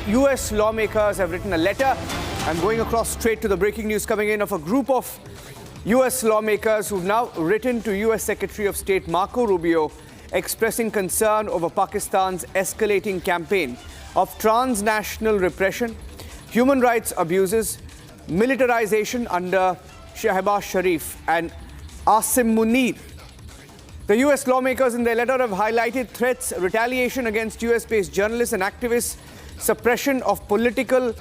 US lawmakers have written a letter. I'm going across straight to the breaking news coming in of a group of US lawmakers who've now written to US Secretary of State Marco Rubio expressing concern over Pakistan's escalating campaign of transnational repression, human rights abuses, militarization under Shehbaz Sharif and Asim Munir. The US lawmakers in their letter have highlighted threats, retaliation against US-based journalists and activists, suppression of political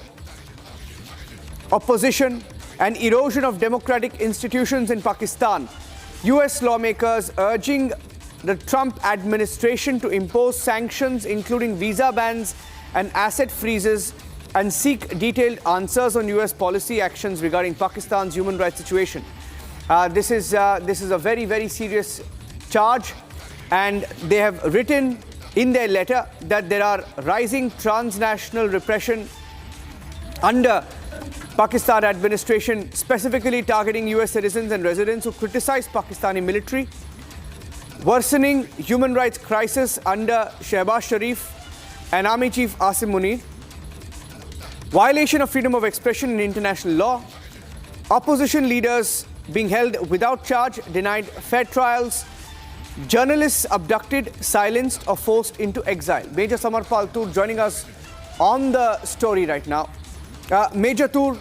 opposition and erosion of democratic institutions in Pakistan. US lawmakers urging the Trump administration to impose sanctions including visa bans and asset freezes and seek detailed answers on US policy actions regarding Pakistan's human rights situation. This is a very, very serious charge, and they have written in their letter that there are rising transnational repression under Pakistan administration, specifically targeting US citizens and residents who criticize Pakistani military, worsening human rights crisis under Shehbaz Sharif and Army Chief Asim Munir, violation of freedom of expression in international law, opposition leaders being held without charge, denied fair trials, journalists abducted, silenced or forced into exile. Major Samar Paltur joining us on the story right now. Major Tur,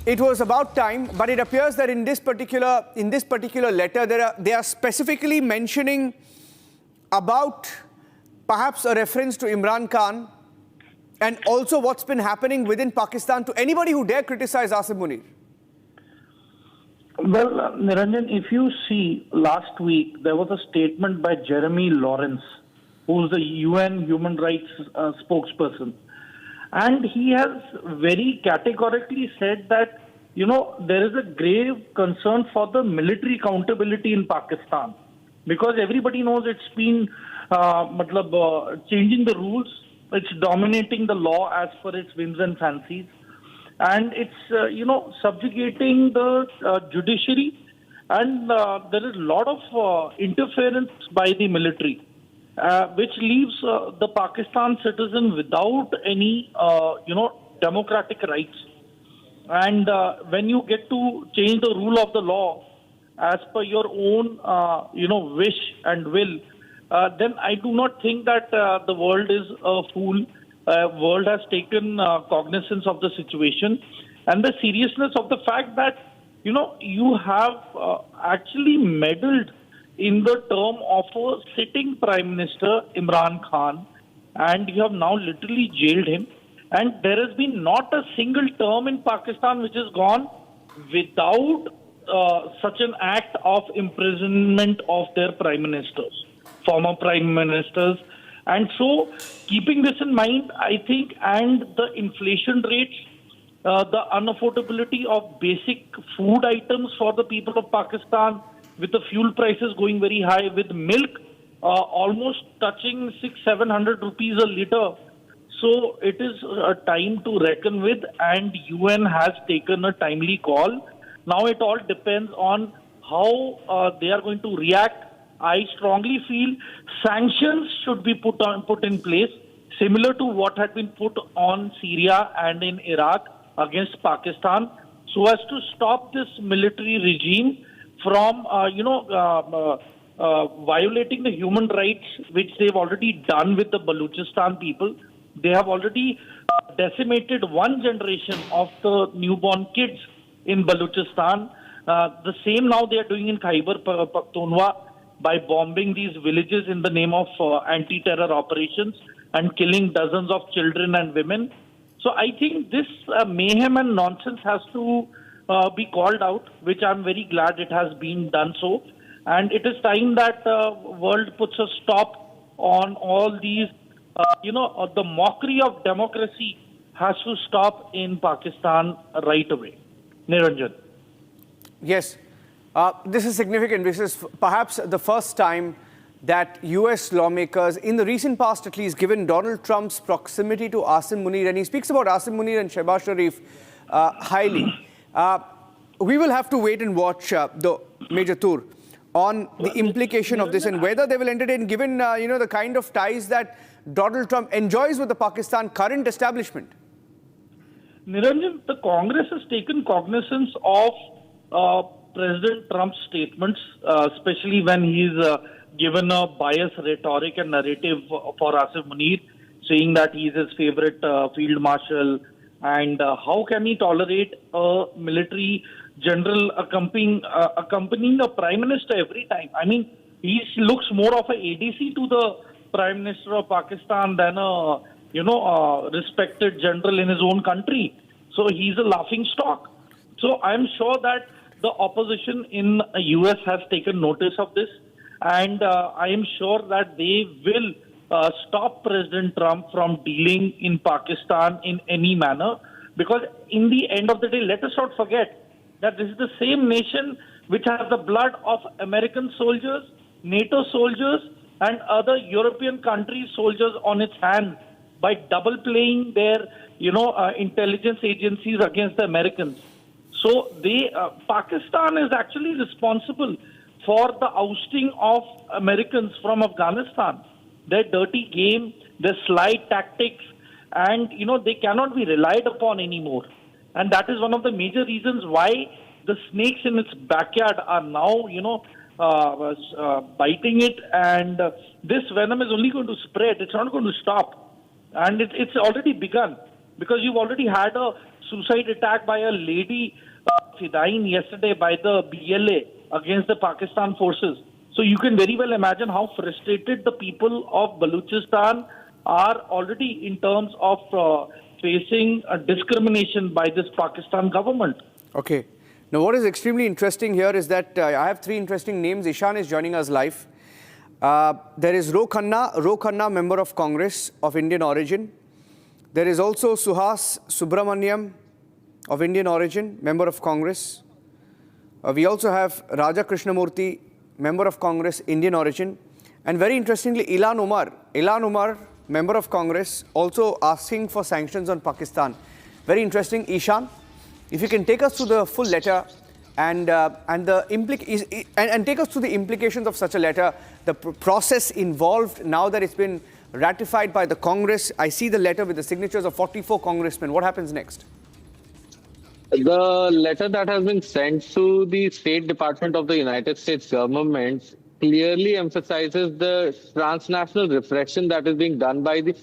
it was about time, but it appears that in this particular letter, they are specifically mentioning about perhaps a reference to Imran Khan and also what's been happening within Pakistan to anybody who dare criticize Asim Munir. Well, Niranjan, if you see, last week there was a statement by Jeremy Lawrence, who's the UN human rights spokesperson. And he has very categorically said that, there is a grave concern for the military accountability in Pakistan. Because everybody knows it's been changing the rules, it's dominating the law as per its whims and fancies. And it's, subjugating the judiciary, and there is a lot of interference by the military, which leaves the Pakistan citizen without any, democratic rights. And when you get to change the rule of the law as per your own, wish and will, then I do not think that the world is a fool. World has taken cognizance of the situation and the seriousness of the fact that, you have actually meddled in the term of a sitting Prime Minister, Imran Khan, and you have now literally jailed him. And there has been not a single term in Pakistan which has gone without such an act of imprisonment of their Prime Ministers, former Prime Ministers. And so, keeping this in mind, I think, and the inflation rates, the unaffordability of basic food items for the people of Pakistan, with the fuel prices going very high, with milk almost touching 600-700 rupees a litre. So, it is a time to reckon with, and UN has taken a timely call. Now, it all depends on how they are going to react. I strongly feel sanctions should be put in place, similar to what had been put on Syria and in Iraq against Pakistan, so as to stop this military regime from, violating the human rights, which they've already done with the Balochistan people. They have already decimated one generation of the newborn kids in Balochistan. The same now they are doing in Khyber Pakhtunkhwa, by bombing these villages in the name of anti-terror operations and killing dozens of children and women. So I think this mayhem and nonsense has to be called out, which I'm very glad it has been done so. And it is time that the world puts a stop on all these, the mockery of democracy has to stop in Pakistan right away. Niranjan. Yes. This is significant. This is perhaps the first time that US lawmakers, in the recent past at least, given Donald Trump's proximity to Asim Munir, and he speaks about Asim Munir and Shehbaz Sharif highly. We will have to wait and watch the Major Tur on the implication of this and whether they will entertain, given the kind of ties that Donald Trump enjoys with the Pakistan current establishment? Niranjan, the Congress has taken cognizance of President Trump's statements, especially when he's given a biased rhetoric and narrative for Asif Munir, saying that he's his favorite field marshal, and how can he tolerate a military general accompanying a prime minister every time? I mean, he looks more of a ADC to the Prime Minister of Pakistan than a respected general in his own country. So he's a laughing stock. So I'm sure that the opposition in the US has taken notice of this, and I am sure that they will stop President Trump from dealing in Pakistan in any manner, because in the end of the day, let us not forget that this is the same nation which has the blood of American soldiers, NATO soldiers, and other European countries' soldiers on its hands by double playing their, intelligence agencies against the Americans. So Pakistan is actually responsible for the ousting of Americans from Afghanistan. Their dirty game, their slide tactics, and they cannot be relied upon anymore. And that is one of the major reasons why the snakes in its backyard are now, biting it, and this venom is only going to spread. It's not going to stop, and it's already begun, because you've already had a suicide attack by a lady Fidain yesterday by the BLA against the Pakistan forces. So you can very well imagine how frustrated the people of Balochistan are already in terms of facing a discrimination by this Pakistan government. Okay. Now, what is extremely interesting here is that I have three interesting names. Ishan is joining us live. There is Ro Khanna, member of Congress of Indian origin. There is also Suhas Subramaniam of Indian origin, member of Congress. We also have Raja Krishnamurthy, member of Congress, Indian origin. And very interestingly, Ilan Umar, member of Congress, also asking for sanctions on Pakistan. Very interesting. Ishan, if you can take us through the full letter and take us through the implications of such a letter, the process involved now that it's been ratified by the Congress. I see the letter with the signatures of 44 congressmen. What happens next? The letter that has been sent to the State Department of the United States government clearly emphasizes the transnational repression that is being done by the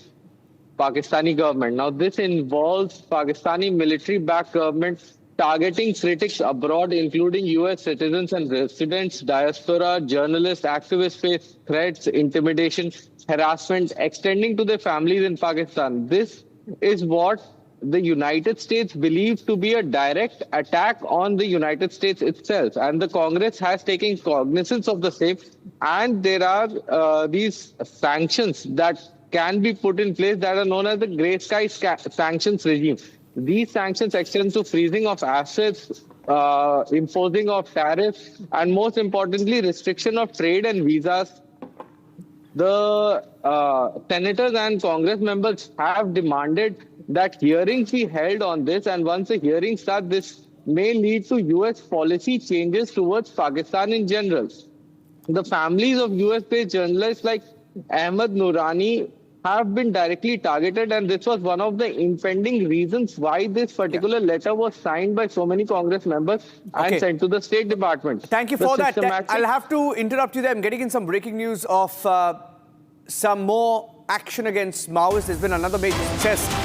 Pakistani government. Now, this involves Pakistani military-backed government targeting critics abroad, including U.S. citizens and residents, diaspora, journalists, activists face threats, intimidation, harassment, extending to their families in Pakistan. This is what the United States believes to be a direct attack on the United States itself. And the Congress has taken cognizance of the same. And there are these sanctions that can be put in place that are known as the Grey Sky sanctions regime. These sanctions extend to freezing of assets, imposing of tariffs, and most importantly, restriction of trade and visas. The senators and Congress members have demanded that hearings be held on this, and once the hearings start, this may lead to U.S. policy changes towards Pakistan in general. The families of US-based journalists like Ahmed Noorani have been directly targeted, and this was one of the impending reasons why this particular letter was signed by so many Congress members and sent to the State Department. Thank you for that. I'll have to interrupt you there. I'm getting in some breaking news of some more action against Maoists. There's been another major success